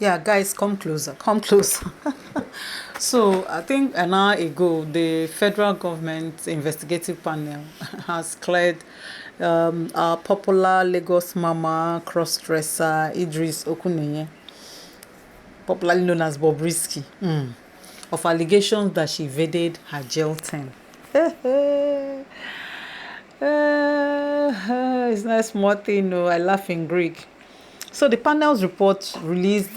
Yeah, guys, come closer. Come closer. So, I think an hour ago, the federal government investigative panel has cleared our popular Lagos mama cross-dresser Idris Okuneye, popularly known as Bobrisky, of allegations that she evaded her jail term. It's not a small thing, no. I laugh in Greek. So the panel's report released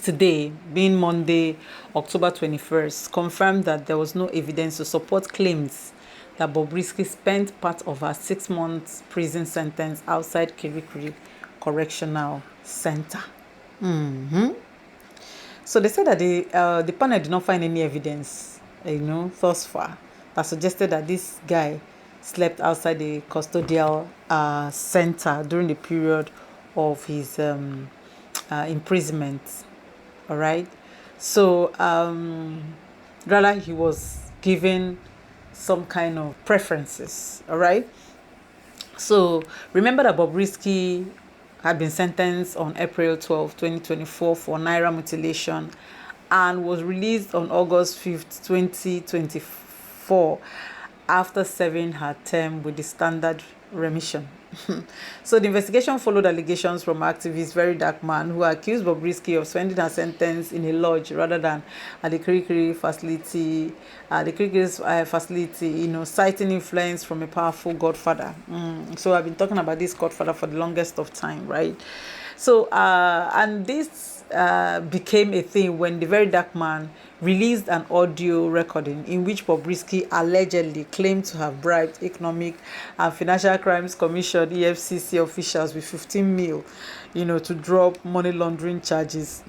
today, being Monday, October 21st, confirmed that there was no evidence to support claims that Bobrisky spent part of her 6 months prison sentence outside Kirikiri Correctional Center. So they said that the panel did not find any evidence, thus far, that suggested that this guy slept outside the custodial center during the period of his imprisonment. All right. So rather he was given some kind of preferences. All right. So remember that Bobrisky had been sentenced on April 12, 2024 for naira mutilation and was released on August 5th, 2024 after serving her term with the standard remission. So the investigation followed allegations from activist Doing-VerydarkMan, who accused Bobrisky of spending her sentence in a lodge rather than at the Kirikiri facility. Citing influence from a powerful godfather. So I've been talking about this godfather for the longest of time, right? So and this became a thing when the Very Dark Man released an audio recording in which Bobrisky allegedly claimed to have bribed Economic and Financial Crimes Commission (EFCC) officials with 15 mil, to drop money laundering charges.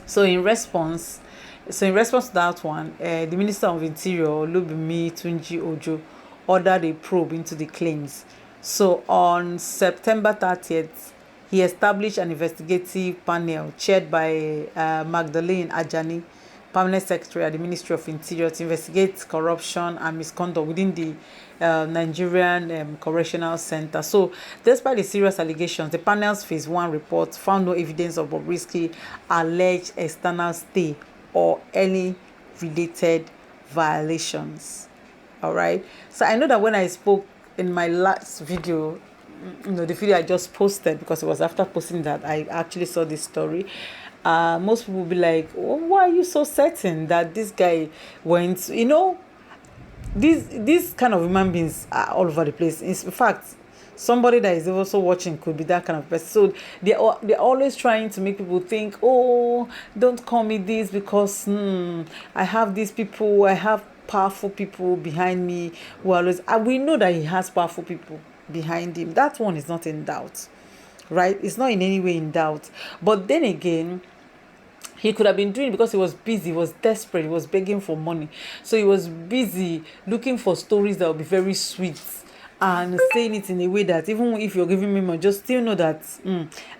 So in response to that one, the Minister of Interior, Olubimi Tunji Ojo, ordered a probe into the claims. So on September 30th, he established an investigative panel chaired by Magdalene Ajani, Permanent Secretary at the Ministry of Interior, to investigate corruption and misconduct within the Nigerian Correctional Center. So, despite the serious allegations, the panel's Phase 1 report found no evidence of Bobrisky's alleged external stay or any related violations. All right. So, I know that when I spoke in my last video, the video I just posted, because it was after posting that I actually saw this story, most people will be like, oh, why are you so certain that this guy went, these kind of human beings are all over the place. In fact, somebody that is also watching could be that kind of person. So they're always trying to make people think, oh, don't call me this because I have these people, I have powerful people behind me who always, we know that he has powerful people behind him. That one is not in doubt, right? It's not in any way in doubt. But then again, he could have been doing it because he was busy, he was desperate, he was begging for money. So he was busy looking for stories that would be very sweet and saying it in a way that even if you're giving me money, just still know that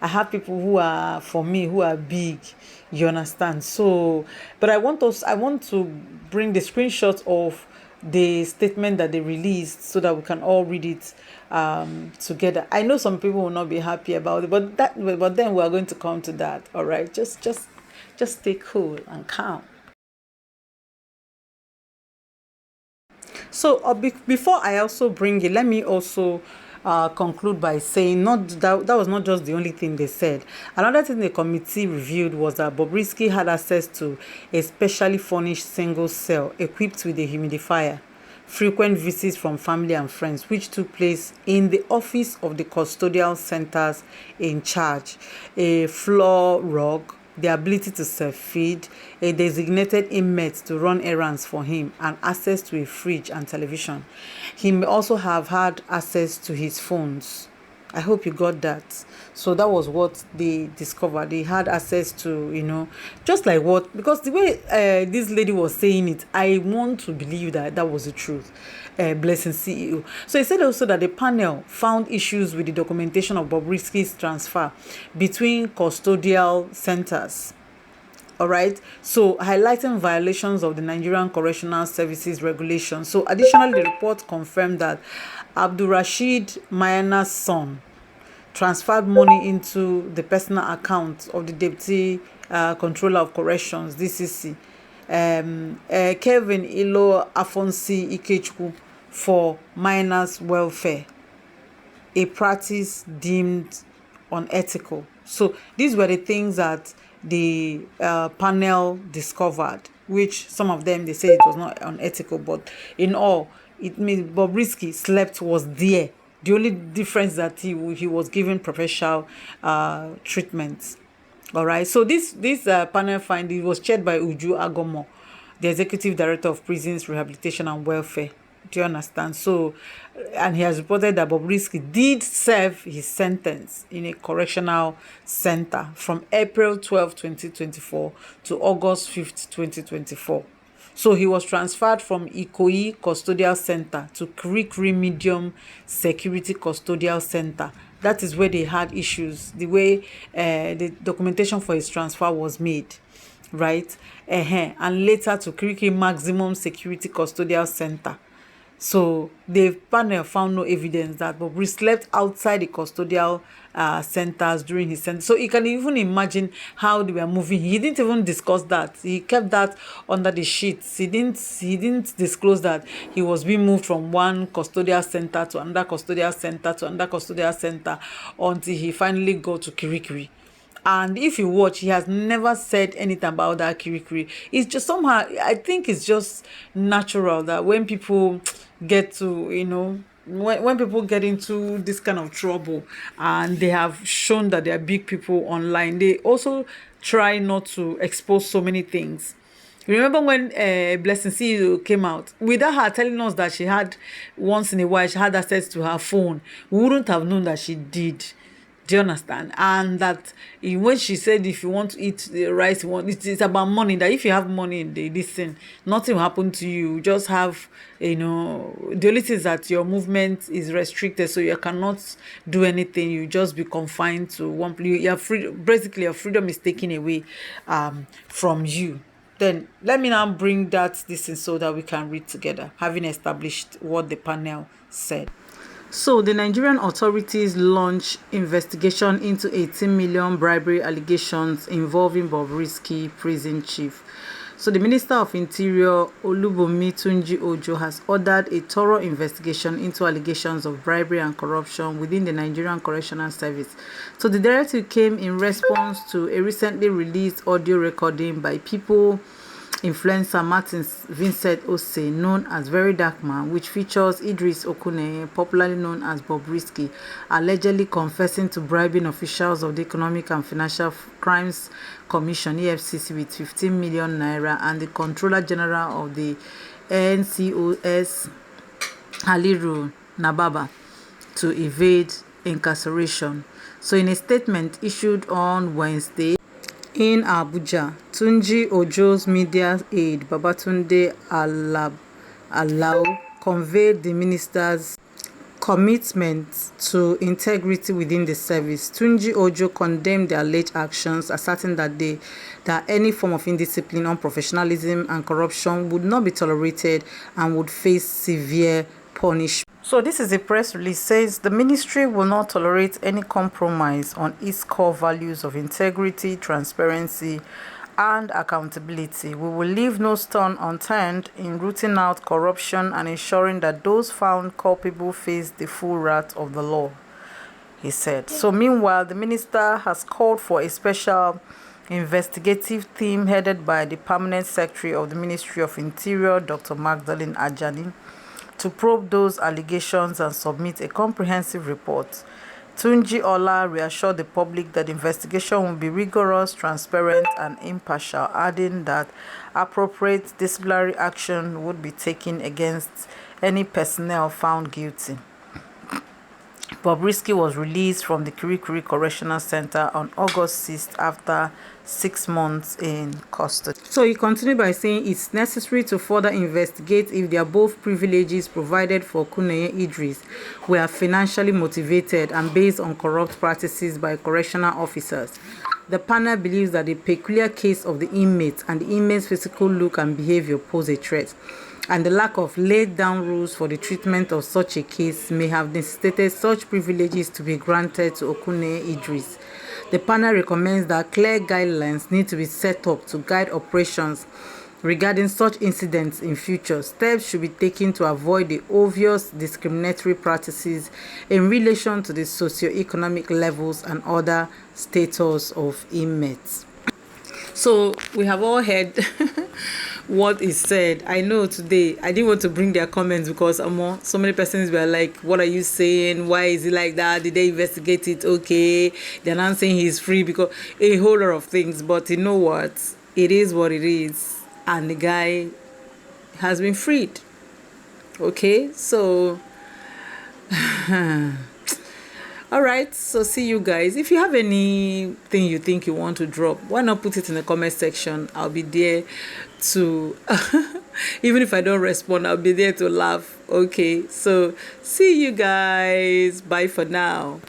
I have people who are for me, who are big. You understand? So, but I want to bring the screenshot of the statement that they released so that we can all read it together. I know some people will not be happy about it, but then we are going to come to that. All right, just stay cool and calm. So before I also bring it, let me also conclude by saying not that was not just the only thing they said. Another thing the committee reviewed was that Bobrisky had access to a specially furnished single cell equipped with a humidifier, frequent visits from family and friends, which took place in the office of the custodial centers in charge, a floor rug, the ability to self-feed, a designated inmate to run errands for him, and access to a fridge and television. He may also have had access to his phones. I hope you got that. So that was what they discovered. They had access to, just like what, because the way this lady was saying it, I want to believe that that was the truth. Blessing CEO. So he said also that the panel found issues with the documentation of Bobrisky's transfer between custodial centers. All right. So highlighting violations of the Nigerian Correctional Services Regulation. So additionally, the report confirmed that Abdul Rashid Mayana's son transferred money into the personal account of the Deputy Controller of Corrections, DCC, Kevin Ilo Afonsi Ikechukwu, for minors' welfare, a practice deemed unethical. So these were the things that the panel discovered, which some of them, they say it was not unethical, but in all, it means Bobrisky slept was there. The only difference that he was given professional treatments. All right. So this panel finding was chaired by Uju Agomo, the Executive Director of Prisons, Rehabilitation and Welfare. Do you understand? So, and he has reported that Bobrisky did serve his sentence in a correctional center from April 12, 2024 to August 5th, 2024. So he was transferred from Ikoyi Custodial Center to Kirikiri Medium Security Custodial Center. That is where they had issues, the way the documentation for his transfer was made, right? And later to Kirikiri Maximum Security Custodial Center. So the panel found no evidence that Bobrisky slept outside the custodial centers during his sentence. So you can even imagine how they were moving. He didn't even discuss that. He kept that under the sheets. He didn't disclose that he was being moved from one custodial center to another custodial center to another custodial center until he finally got to Kirikiri. And if you watch, he has never said anything about that Kirikiri. It's just somehow, I think it's just natural that when people get to, when people get into this kind of trouble and they have shown that they are big people online, they also try not to expose so many things. Remember when Blessing CEO came out, without her telling us that she had, once in a while, she had access to her phone, we wouldn't have known that she did. Do you understand? And that when she said, if you want to eat the rice, it's about money. That if you have money in this thing, nothing will happen to you. You just have, the only thing is that your movement is restricted, so you cannot do anything. You just be confined to one place. Your freedom, basically, your freedom is taken away from you. Then let me now bring this in so that we can read together, having established what the panel said. So the Nigerian authorities launched investigation into 18 million bribery allegations involving Bobrisky prison chief. So the Minister of Interior, Olubomi Tunji Ojo, has ordered a thorough investigation into allegations of bribery and corruption within the Nigerian Correctional Service. So the directive came in response to a recently released audio recording by people influencer Martin Vincent Ose, known as Very Dark Man, which features Idris Okune, popularly known as Bobrisky, allegedly confessing to bribing officials of the Economic and Financial Crimes Commission (EFCC) with 15 million naira, and the Controller General of the NCOS, Haliru Nababa, to evade incarceration. So in a statement issued on Wednesday in Abuja, Tunji Ojo's media aide, Babatunde Alao, conveyed the minister's commitment to integrity within the service. Tunji Ojo condemned the alleged actions, asserting that any form of indiscipline, unprofessionalism, and corruption would not be tolerated and would face severe punishment. So this is a press release. Says the ministry will not tolerate any compromise on its core values of integrity, transparency, and accountability. We will leave no stone unturned in rooting out corruption and ensuring that those found culpable face the full wrath of the law, he said. So meanwhile, the minister has called for a special investigative team headed by the Permanent Secretary of the Ministry of Interior, Dr. Magdalene Ajani, to probe those allegations and submit a comprehensive report. Tunji Ola reassured the public that the investigation will be rigorous, transparent, and impartial, adding that appropriate disciplinary action would be taken against any personnel found guilty. Bobrisky was released from the Kirikiri Correctional Center on August 6th after 6 months in custody. So he continued by saying it's necessary to further investigate if the above privileges provided for Kuneye Idris were financially motivated and based on corrupt practices by correctional officers. The panel believes that the peculiar case of the inmates and the inmates' physical look and behavior pose a threat. and the lack of laid down rules for the treatment of such a case may have necessitated such privileges to be granted to Okuneye Idris. The panel recommends that clear guidelines need to be set up to guide operations regarding such incidents in future. Steps should be taken to avoid the obvious discriminatory practices in relation to the socio-economic levels and other status of inmates. So we have all heard what is said. I know today I didn't want to bring their comments because so many persons were like, what are you saying? Why is it like that? Did they investigate it? Okay, they're not saying he's free, because a whole lot of things. But you know what? It is what it is, and the guy has been freed. Okay, so all right, so see you guys. If you have anything you think you want to drop, why not put it in the comment section? I'll be there to even if I don't respond, I'll be there to laugh. Okay, so see you guys. Bye for now.